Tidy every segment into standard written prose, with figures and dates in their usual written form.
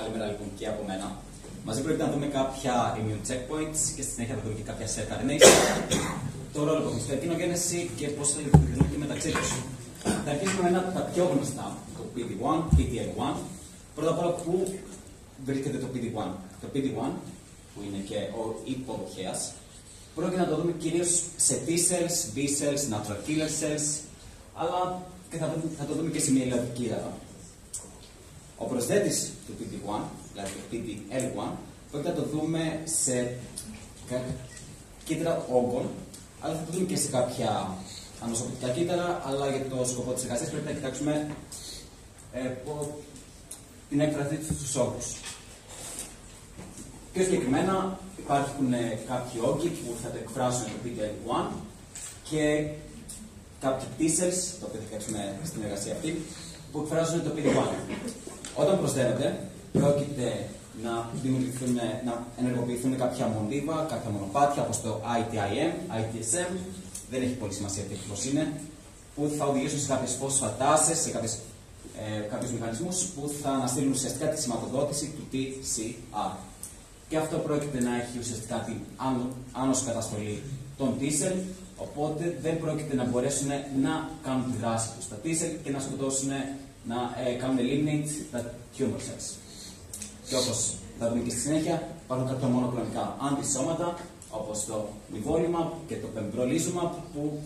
Καλημέρα λοιπόν και από μένα. Μαζί πρόκειται να δούμε κάποια immune checkpoints και στη συνέχεια θα δούμε και κάποια cell carenation, το ρόλο που έχουν στην καρκινογένεση και πώς θα λειτουργούν και μεταξύ τους. Θα αρχίσουμε με ένα από τα πιο γνωστά, το PD-1, PD-L1. Πρώτα απ' όλα, πού βρίσκεται το PD-1. Το PD-1, που είναι και ο υποδοχέας, πρόκειται να το δούμε κυρίως σε T-cells, B-cells, natural killer cells, αλλά και θα το δούμε και σε μια ηλιακτική υδάδα. Ο προσθέτης του PD-1, δηλαδή το PD-L1, πρόκειται να το δούμε σε κύτταρα όγκων, αλλά θα το δούμε και σε κάποια ανοσοποιητικά κύτταρα, αλλά για το σκοπό της εργασίας πρέπει να κοιτάξουμε την έκφραση στους όγκους. Πιο συγκεκριμένα υπάρχουν κάποιοι όγκοι που θα το εκφράσουν το PD-L1 και κάποιοι T-cells, το οποίο θα κοιτάξουμε στην εργασία αυτή, που εκφράζουν το PD-1. Όταν προσθέτονται, πρόκειται να ενεργοποιηθούν κάποια μοντίβα, κάποια μονοπάτια, όπως το ITIM, ITSM, δεν έχει πολύ σημασία τι ακριβώς είναι, που θα οδηγήσουν σε κάποιες φωσφατάσεις, σε κάποιους μηχανισμούς που θα αναστείλουν ουσιαστικά τη σηματοδότηση του TCR. Και αυτό πρόκειται να έχει ουσιαστικά την άνωση καταστολή των T-cell, οπότε δεν πρόκειται να μπορέσουν να κάνουν τη δράση τους στα T-cell και να σκοτώσουν, να κάνουν eliminate τα tumor cells. Και όπως θα δούμε και στη συνέχεια, υπάρχουν κάποια μονοκλονικά αντισώματα, όπως το nivolumab και το pembrolizumab, που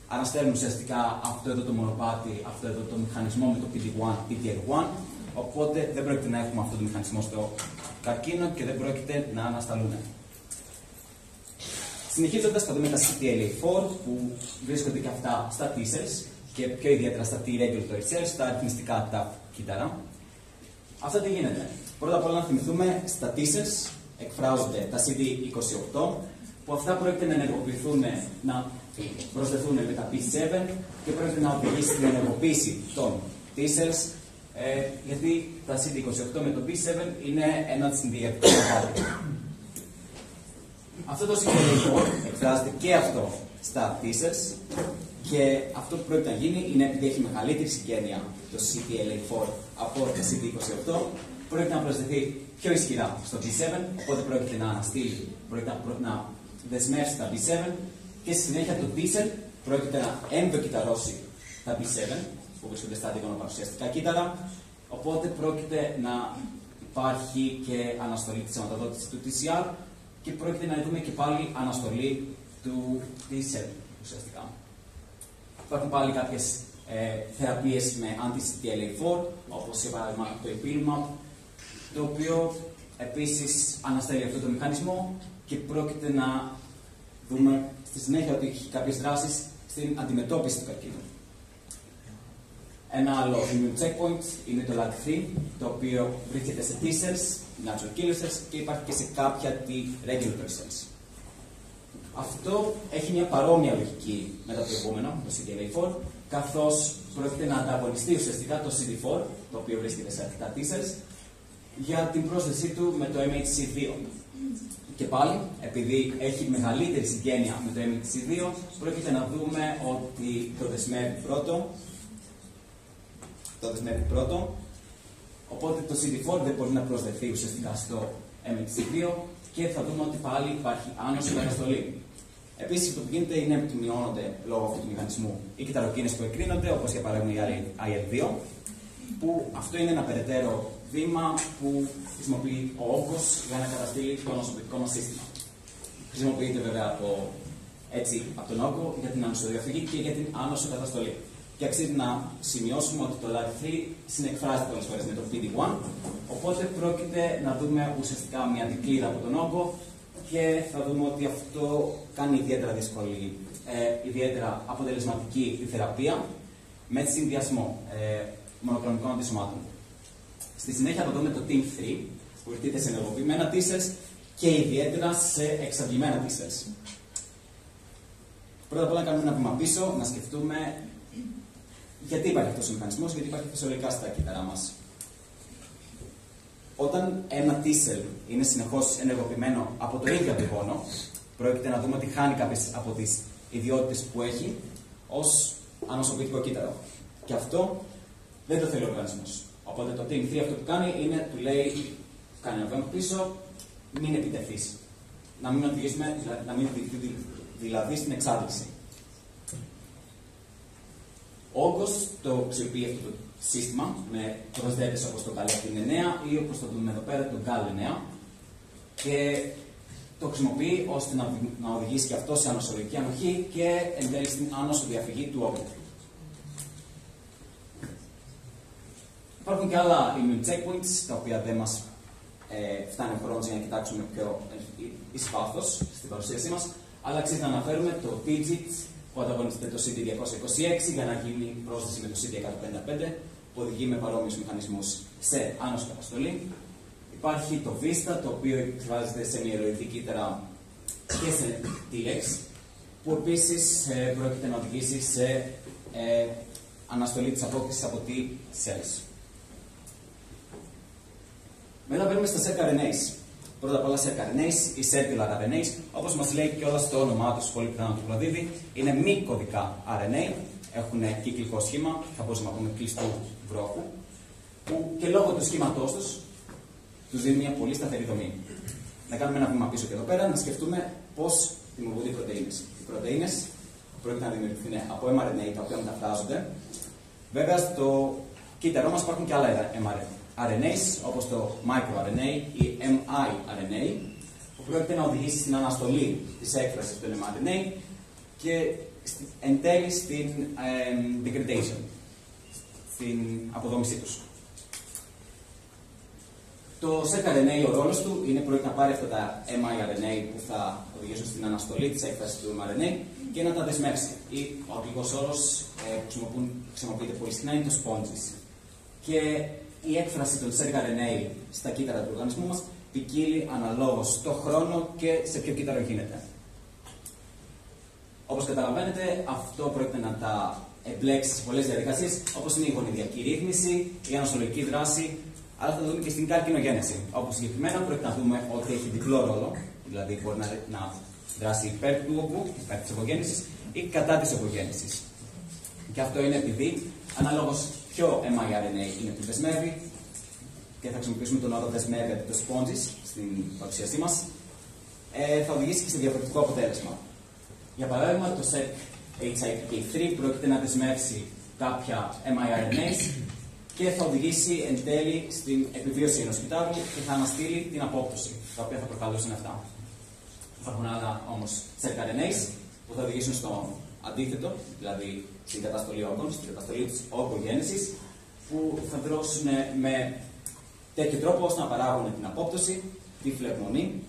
αναστέλνουν ουσιαστικά αυτό εδώ το μονοπάτι, αυτό εδώ το μηχανισμό με το PD-1, PD-L1, οπότε δεν πρόκειται να έχουμε αυτό το μηχανισμό στο καρκίνο και δεν πρόκειται να ανασταλούν. Συνεχίζοντας, θα δούμε τα CTLA-4 που βρίσκονται και αυτά στα T-cells και πιο ιδιαίτερα στα T-regulatory cells, στα αριθμιστικά τα κύτταρα. Αυτά τι γίνεται. Πρώτα απ' όλα να θυμηθούμε, στα T-cells εκφράζονται τα CD28, που αυτά πρόκειται να ενεργοποιηθούν, να προσθεθούν με τα P7 και πρόκειται να οδηγήσει στην ενεργοποίηση των T-cells, γιατί τα CD28 με το P7 είναι ένα συνδυατικό μονοπάτι. Αυτό το CTLA-4 εκφράζεται και αυτό στα T-cells και αυτό που πρόκειται να γίνει είναι, επειδή έχει μεγαλύτερη συγγένεια το CTLA-4 από το CD28, πρόκειται να προσθεθεί πιο ισχυρά στο B7, οπότε πρόκειται να αναστείλει, πρόκειται να δεσμεύσει τα B7 και στη συνέχεια το T-cell πρόκειται να ενδοκυταρώσει τα B7 που βρίσκονται στα αντιγονοπαρουσιαστικά κύτταρα, οπότε πρόκειται να υπάρχει και αναστολή της σηματοδότησης του TCR και πρόκειται να δούμε και πάλι αναστολή του T-cell ουσιαστικά. Υπάρχουν πάλι κάποιες θεραπείες με anti-CTLA-4, όπως για παράδειγμα το Ipilimumab, το οποίο επίσης αναστέλει αυτό το μηχανισμό και πρόκειται να δούμε στη συνέχεια ότι έχει κάποιες δράσεις στην αντιμετώπιση του καρκίνου. Ένα άλλο immune checkpoint είναι το LAG3, το οποίο βρίσκεται σε T-cells, natural killer cells και υπάρχει και σε κάποια T-regulatory cells. Αυτό έχει μια παρόμοια λογική με το προηγούμενο, το CTLA-4, καθώς πρόκειται να ανταγωνιστεί ουσιαστικά το CD4, το οποίο βρίσκεται σε αρκετά T-cells, για την πρόσθεσή του με το MHC2. Και πάλι, επειδή έχει μεγαλύτερη συγγένεια με το MHC2, πρόκειται να δούμε ότι το δεσμεύει πρώτο, οπότε το CD4 δεν μπορεί να προσδεθεί ουσιαστικά στο MHC2 και θα δούμε ότι πάλι υπάρχει άνοση και αναστολή. Επίσης, το που γίνεται είναι ότι μειώνονται λόγω αυτού του μηχανισμού οι κυταροκίνες που εκρίνονται, όπως για παράδειγμα η IL-2, που αυτό είναι ένα περαιτέρω βήμα που χρησιμοποιεί ο όγκος για να καταστήλει το νοσοποιητικό μας σύστημα. Χρησιμοποιείται βέβαια από τον όγκο για την ανοσοδιαφυγή και για την άνοσοκαταστολή. Και αξίζει να σημειώσουμε ότι το LAG3 συνεκφράζεται πολλές φορές με το PD-1, οπότε πρόκειται να δούμε ουσιαστικά μια δικλείδα από τον όγκο και θα δούμε ότι αυτό κάνει ιδιαίτερα δύσκολη, ιδιαίτερα αποτελεσματική τη θεραπεία με συνδυασμό μονοκλονικών αντισωμάτων. Στη συνέχεια θα δούμε το TIM3 που βρίσκεται σε ενεργοποιημένα T-cells και ιδιαίτερα σε εξαντλημένα T-cells. Πρώτα απ' όλα να κάνουμε ένα βήμα πίσω, να σκεφτούμε γιατί υπάρχει αυτός ο μηχανισμός, γιατί υπάρχει φυσιολογικά στα κύτταρά μας. Όταν ένα T-cell είναι συνεχώς ενεργοποιημένο από το ίδιο αντιγόνο, πρόκειται να δούμε ότι χάνει κάποιες από τις ιδιότητες που έχει ως ανοσοποιητικό κύτταρο. Και αυτό δεν το θέλει ο οργανισμός. Οπότε το TIM3 αυτό που κάνει είναι, του λέει, κάνει ένα βήμα πίσω, μην επιτεθείς. Να μην οδηγήσουμε, δηλαδή στην εξάντληση. Ο όγκος το αξιοποιεί αυτό το σύστημα με προσδέτες όπως το καλέπτην 9 ή όπως το δούμε εδώ πέρα, το GAL 9, και το χρησιμοποιεί ώστε να οδηγήσει και αυτό σε ανοσολογική ανοχή και εν τέλει στην άνοσο διαφυγή του όγκου. Υπάρχουν και άλλα immune checkpoints, τα οποία δεν μας φτάνει ο χρόνος για να κοιτάξουμε πιο εις βάθος στην παρουσίασή μας, αλλά αξίζει να αναφέρουμε το TIGIT που ανταγωνίζεται το CD226 για να γίνει πρόσθεση με το CD155 που οδηγεί με παρόμοιους μηχανισμούς σε άνοσο καταστολή. Υπάρχει το VISTA, το οποίο εκφράζεται σε μυελοειδή κύτταρα και σε T-Rex, που επίσης πρόκειται να οδηγήσει σε αναστολή της απόκτησης από T-cells. Μετά παίρνουμε στα circRNAs. Πρώτα απ' όλα circRNAs ή circular RNAs, όπως μας λέει και όλα στο όνομά τους, πολύ πιθανό να το προδίδει, είναι μη κωδικά RNA, έχουν κυκλικό σχήμα, θα μπορούσαμε να πούμε κλειστού βρόχου, που και λόγω του σχήματός τους δίνει μια πολύ σταθερή δομή. Να κάνουμε ένα βήμα πίσω και εδώ πέρα, να σκεφτούμε πώς δημιουργούνται οι πρωτεΐνες. Οι πρωτεΐνες πρόκειται να δημιουργηθούν από mRNA, τα οποία μεταφράζονται. Βέβαια, στο κύτταρό μας υπάρχουν και άλλα RNAs, όπως το microRNA ή miRNA, που πρόκειται να οδηγήσει στην αναστολή της έκφρασης του mRNA και εν τέλει στην degradation, στην αποδόμησή τους. Το circRNA, ο ρόλος του είναι πρόκειται να πάρει αυτά τα miRNA που θα οδηγήσουν στην αναστολή της έκφρασης του mRNA και να τα δεσμεύσει. Ή ο αγγλικός όρος που χρησιμοποιείται πολύ συχνά είναι το sponges. Και η έκφραση των circRNA στα κύτταρα του οργανισμού μας ποικίλει αναλόγως στο χρόνο και σε ποιο κύτταρο γίνεται. Όπως καταλαβαίνετε, αυτό πρόκειται να τα εμπλέξει σε πολλές διαδικασίες, όπως είναι η γονιδιακή ρύθμιση, η ανοσολογική δράση, αλλά θα το δούμε και στην καρκινογένεση. Όπως συγκεκριμένα πρόκειται να δούμε ότι έχει διπλό ρόλο, δηλαδή μπορεί να δράσει υπέρ του όγκου, υπέρ της απογέννησης ή κατά της απογέννησης. Και αυτό είναι επειδή αναλόγως ποιο miRNA είναι που δεσμεύει, και θα χρησιμοποιήσουμε τον όρο δεσμεύει αντί το sponges στην παρουσίασή μας, θα οδηγήσει και σε διαφορετικό αποτέλεσμα. Για παράδειγμα, το SERC-HIPK3 πρόκειται να δεσμεύσει κάποια miRNAs και θα οδηγήσει εν τέλει στην επιβίωση ενός κυτάρου και θα αναστείλει την απόπτωση, τα οποία θα προκαλούσαν αυτά. Υπάρχουν άλλα όμως circRNAs που θα οδηγήσουν στο αντίθετο, δηλαδή στην καταστολή όγκων, στην καταστολή της όγκογέννησης, που θα δρώσουν με τέτοιο τρόπο ώστε να παράγουν την απόπτωση, τη φλεγμονή,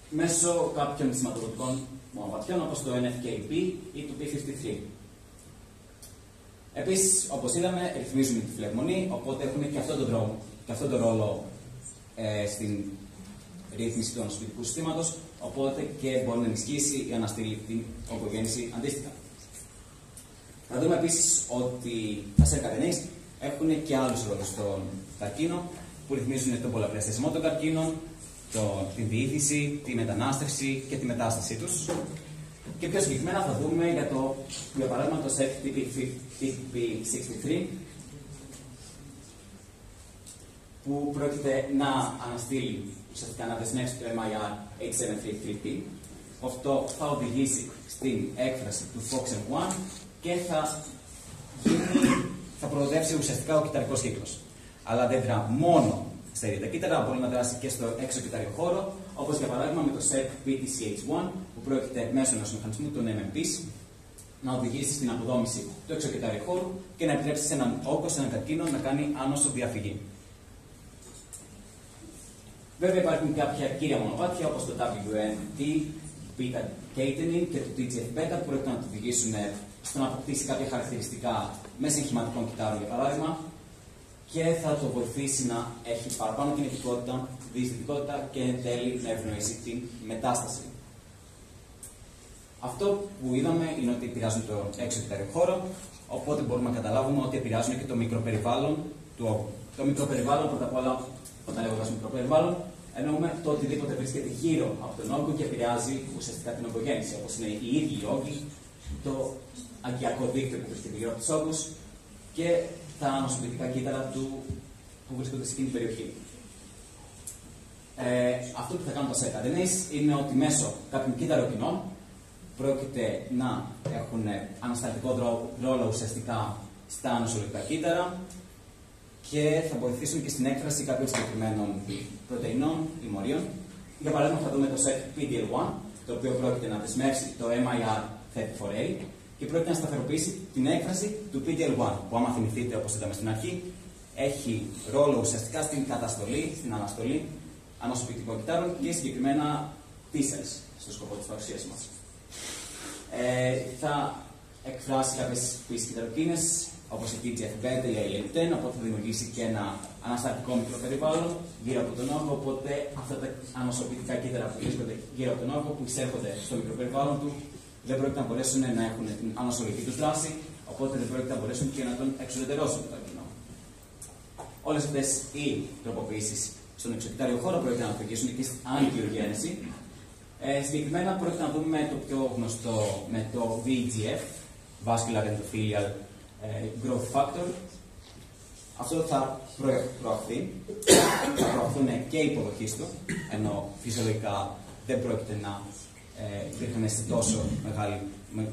μέσω κάποιων σηματοδοτικών μονοπατιών όπως το NFKP ή το P53. Επίσης, όπως είδαμε, ρυθμίζουν τη φλεγμονή, οπότε έχουν και αυτόν τον ρόλο στην ρύθμιση του ανοσοποιητικού συστήματος, οπότε και μπορεί να ενισχύσει ή να αναστείλει την ογκογέννηση αντίστοιχα. Θα δούμε επίσης ότι τα circRNAs έχουν και άλλους ρόλους στον καρκίνο, που ρυθμίζουν τον πολλαπλασιασμό των καρκίνων, την διήθηση, τη μετανάστευση και τη μετάστασή τους. Και πιο συγκεκριμένα θα δούμε για παράδειγμα το SERC-TP63, που πρόκειται να αναστείλει, ουσιαστικά να δεσμεύσει το MIR H733P. Αυτό θα οδηγήσει στην έκφραση του FOXM1 και θα προοδεύσει ουσιαστικά ο κυταρικός κύκλος. Αλλά δεν δρά μόνο στα ίδια τα κύτταρα, μπορεί να δράσει και στο έξω-κυταρικό χώρο, όπως για παράδειγμα με το SERC-PTCH1, που πρόκειται μέσω ενός μηχανισμού, των MMPs, να οδηγήσει στην αποδόμηση του εξωκυταρικού χώρου και να επιτρέψει σε έναν όγκο, σε έναν καρκίνο, να κάνει άνοσο διαφυγή. Βέβαια, υπάρχουν κάποια κύρια μονοπάτια όπως το WNT, β-catenin και το TGF-beta που πρόκειται να το οδηγήσουν στο να αποκτήσει κάποια χαρακτηριστικά μέσα εγχηματικών κυτάρων, για παράδειγμα, και θα το βοηθήσει να έχει παραπάνω κινητικότητα, διαισθητικότητα και εν τέλει να ευνοήσει την μετάσταση. Αυτό που είδαμε είναι ότι επηρεάζουν το εξωτερικό χώρο, οπότε μπορούμε να καταλάβουμε ότι επηρεάζουν και το μικροπεριβάλλον του όγκου. Το μικροπεριβάλλον, πρώτα απ' όλα, όταν λέγοντας μικροπεριβάλλον, εννοούμε το οτιδήποτε βρίσκεται γύρω από τον όγκο και επηρεάζει ουσιαστικά την ογκογέννηση, όπως είναι οι ίδιοι οι όγκοι, το αγκιακό δίκτυο που βρίσκεται γύρω από τους όγκους και τα ανοσοποιητικά κύτταρα που βρίσκονται σε εκείνη την περιοχή. Αυτό που θα κάνουν τα CERT-RNAs είναι ότι μέσω κάποιων κύτταρων πρόκειται να έχουν ανασταλτικό ρόλο ουσιαστικά στα νοσολογικά κύτταρα και θα βοηθήσουν και στην έκφραση κάποιων συγκεκριμένων πρωτεϊνών ή μορίων. Για παράδειγμα, θα δούμε το CERT-PDL1, το οποίο πρόκειται να δεσμεύσει το MIR34A και πρόκειται να σταθεροποιήσει την έκφραση του PDL1, που άμα θυμηθείτε, όπως είδαμε στην αρχή, έχει ρόλο ουσιαστικά στην καταστολή, στην αναστολή ανοσοποιητικών κυττάρων και συγκεκριμένα T-cells, στο σκοπό της παρουσίας μας. Θα εκφράσει κάποιες πίσης κυτταροκίνες, όπως η TGF-β ή η IL-10, οπότε θα δημιουργήσει και ένα ανασταλτικό μικροπεριβάλλον γύρω από τον όγκο. Οπότε αυτά τα ανοσοποιητικά κύτταρα που βρίσκονται γύρω από τον όγκο, που εισέρχονται στο μικροπεριβάλλον του, δεν πρόκειται να μπορέσουν να έχουν την ανοσολογική του δράση, οπότε δεν πρόκειται να μπορέσουν και να τον εξουδετερώσουν τον καρκίνο. Όλες αυτές οι τροποποιήσεις στον εξωκυτάριο χώρο πρόκειται να οδηγήσουν και στην αγκιογένεση. Συγκεκριμένα πρόκειται να δούμε το πιο γνωστό με το VEGF, Vascular Endothelial Growth Factor. Αυτό θα προαχθεί, θα προαχθούν και οι υποδοχείς του, ενώ φυσιολογικά δεν πρόκειται να υπήρχαν σε τόσο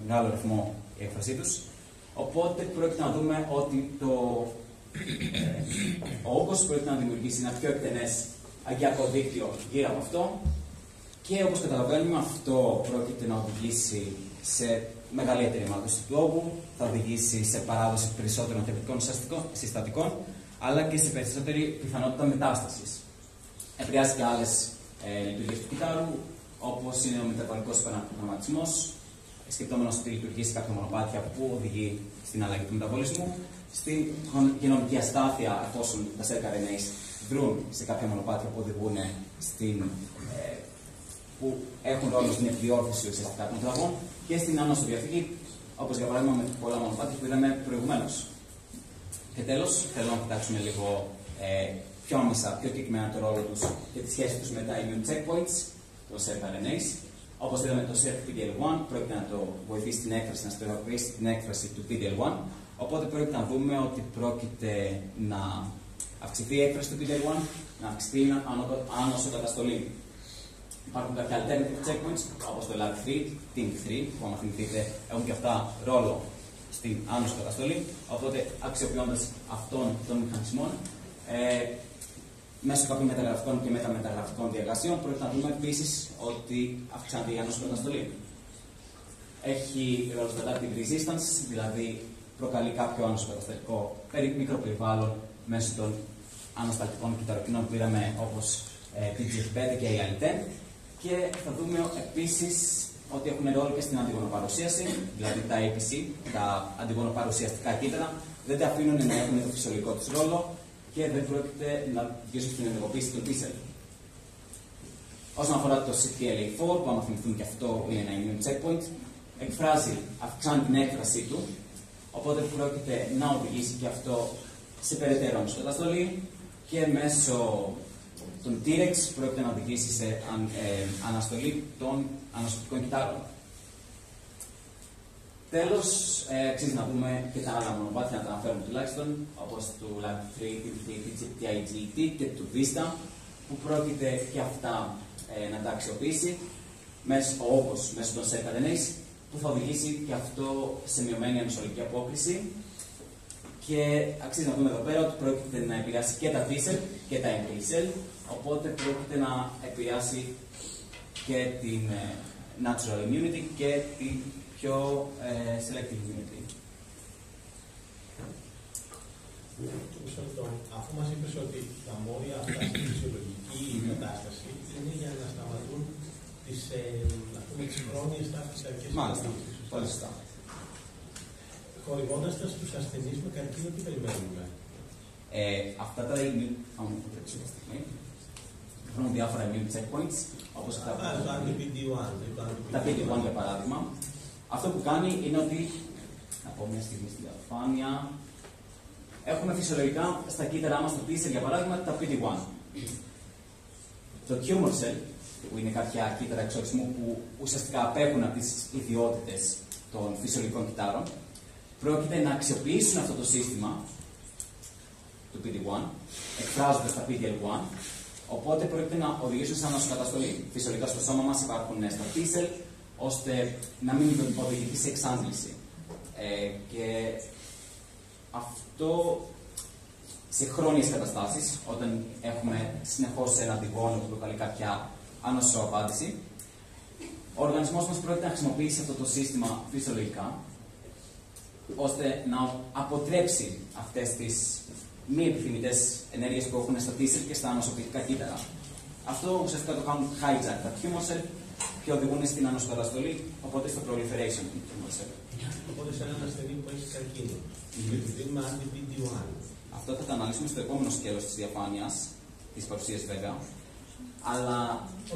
μεγάλο ρυθμό η έκφρασή τους. Οπότε πρόκειται να δούμε ότι ο όγκος πρόκειται να δημιουργήσει ένα πιο εκτενές αγκιακό δίκτυο γύρω από αυτό και όπως καταλαβαίνουμε αυτό πρόκειται να οδηγήσει σε μεγαλύτερη αιμάτωση του όγκου, θα οδηγήσει σε παράδοση περισσότερων θετικών συστατικών, αλλά και σε περισσότερη πιθανότητα μετάστασης. Επηρεάζει και άλλες λειτουργίες του κυττάρου, όπως είναι ο μεταβολικός υπεραναπτυγματισμός, σκεπτόμενος ότι λειτουργεί σε κάποια μονοπάτια που οδηγεί στην αλλαγή του μεταβολισμού, στην γενομική αστάθεια, εφόσον τα CERT-RNAs δρούν σε κάποια μονοπάτια που οδηγούν που έχουν ρόλο στην επιδιόρθωση ουσιαστικά των τραβών και στην ανοσοδιαφυγή, όπως για παράδειγμα με πολλά μονοπάτια που είδαμε προηγουμένως. Και τέλος, θέλω να κοιτάξουμε λίγο πιο άμεσα, πιο συγκεκριμένα το ρόλο τους και τη σχέση τους με τα immune checkpoints, το CERT-RNAs. Όπως είδαμε, το CERT-PDL1 πρόκειται να το βοηθήσει την έκφραση, να σταθεροποιήσει την έκφραση του PDL1. Οπότε πρόκειται να δούμε ότι πρόκειται να αυξηθεί η έκφραση του PDL1, να αυξηθεί η άνοσοκαταστολή. Υπάρχουν κάποια alternative checkpoints, όπως το LAG3, TINC3, που αν θυμηθείτε έχουν και αυτά ρόλο στην άνοσοκαταστολή. Οπότε, αξιοποιώντας αυτών των μηχανισμών, μέσω κάποιων μεταγραφικών και μεταμεταγραφικών διεργασιών, πρόκειται να δούμε επίσης ότι αυξάνεται η ανοσοκαταστολή. Έχει ρόλο στο adaptive resistance, δηλαδή προκαλεί κάποιο ανοσοκατασταλτικό μικροπεριβάλλον μέσω των ανασταλτικών κυτταροκινών που είδαμε, όπως TGF-β και η IL-10. Και θα δούμε επίσης ότι έχουν ρόλο και στην αντιγονοπαρουσίαση, δηλαδή τα APC, τα αντιγονοπαρουσιαστικά κύτταρα, δεν τα αφήνουν να έχουν το φυσιολογικό τους ρόλο και δεν πρόκειται να βγήσουν στην ενεργοποίηση των T-cell. Όσον αφορά το CTLA-4, που άμα θυμηθούν και αυτό είναι ένα immune checkpoint, αυξάνει την έκφρασή του, οπότε πρόκειται να οδηγήσει και αυτό σε περαιτέρω ανοσοκαταστολή και μέσω των T-rex πρόκειται να οδηγήσει σε αναστολή των ανοσοποιητικών κυττάρων. Τέλος, αξίζει να δούμε και τα άλλα μονοπάτια, να τα αναφέρουμε τουλάχιστον, όπως του LAG3, TIGT και του VISTA, που πρόκειται και αυτά να τα αξιοποιήσει όπως μέσω των CERT-RNAs, που θα οδηγήσει και αυτό σε μειωμένη ανοσολογική απόκριση. Και αξίζει να δούμε εδώ πέρα ότι πρόκειται να επηρεάσει και τα T-cell και τα NK cell, οπότε πρόκειται να επηρεάσει και την natural immunity και την πιο selective immunity. Αφού μας είπες ότι τα μόρια αυτά στη φυσιολογική κατάσταση είναι για να σταματούν τις χρόνιες ταυτιστικές μάλιστα, πολύ σωστά. Χορηγώντας τα στους ασθενείς με καρκίνο, τι περιμένουμε? Αυτά τα έχουν διάφορα immune checkpoints, όπως τα PD-1 για παράδειγμα. Αυτό που κάνει είναι ότι, να πω μια στιγμή στη διαφάνεια, έχουμε φυσιολογικά στα κύτταρά μας το T-cell για παράδειγμα τα PD-1. Το tumor cell, που είναι κάποια κύτταρα εξορισμού που ουσιαστικά απέχουν από τις ιδιότητες των φυσιολογικών κυττάρων, πρόκειται να αξιοποιήσουν αυτό το σύστημα του PD-1, εκφράζοντας τα PDL1, Οπότε πρόκειται να οδηγήσουν σε ανοσοκαταστολή. Φυσιολογικά στο σώμα μας υπάρχουν στα T-cell, ώστε να μην οδηγηθεί σε εξάντληση. Και αυτό σε χρόνιες καταστάσεις, όταν έχουμε συνεχώς ένα αντιγόνο που προκαλεί κάποια ανοσοαπάντηση, ο οργανισμός μας πρόκειται να χρησιμοποιήσει αυτό το σύστημα φυσιολογικά, ώστε να αποτρέψει αυτές τις μη επιθυμητές ενέργειες που έχουν στα T-cell και στα ανοσοποιητικά κύτταρα. Αυτό ουσιαστικά το κάνουν hijack τα tumor cell και οδηγούν στην ανοσοκαταστολή, οπότε στο proliferation του tumor cell. Οπότε σε έναν ασθενή που έχει καρκίνο, δίνουμε anti-PD-1. Αυτό θα το αναλύσουμε στο επόμενο σκέλος της διαφάνειας, της παρουσίας βέβαια. Αλλά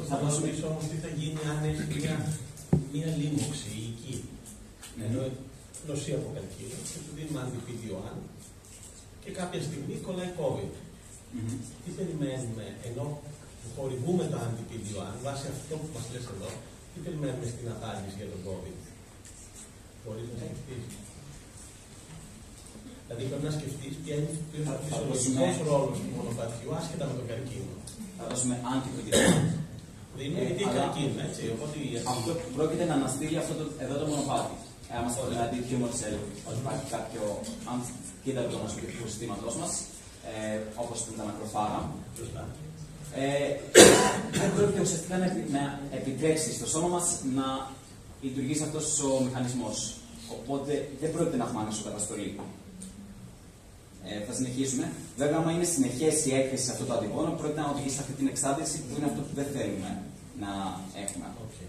θα ρωτήσω όμως τι θα γίνει αν έχει μια λίμωξη εκεί. Ενώ νοσεί από καρκίνο και του δίνουμε anti-PD-1 και κάποια στιγμή κολλάει COVID. Τι περιμένουμε, ενώ χορηγούμε το anti-PD-1 βάσει αυτό που μας λες εδώ, τι περιμένουμε στην απάντηση για τον COVID. Μπορείς να σκεφτείς. Δηλαδή πρέπει να σκεφτείς ποιος είναι ο φυσιολογικός ρόλος του μονοπατιού άσχετα με τον καρκίνο. Θα δώσουμε anti-PD-1. Είναι γιατί καρκίνο, έτσι. Οπότε αυτό πρόκειται να αναστείλει αυτό εδώ το μονοπάτι. Άμα στο δηλαδή tumor cell, ότι υπάρχει κάποιο κύτταρο του ανοσοποιητικού συστήματός μας, όπως τα μακροφάγα. Δεν πρόκειται ουσιαστικά να επιτρέψει στο σώμα μας να λειτουργήσει αυτός ο μηχανισμός. Οπότε δεν πρόκειται να έχουμε ανοσοκαταστολή. Θα συνεχίσουμε. Βέβαια, άμα είναι συνεχές η έκθεση σε αυτό το αντιγόνο, πρόκειται να οδηγήσει σε αυτή την εξάντληση που είναι αυτό που δεν θέλουμε να έχουμε. Okay.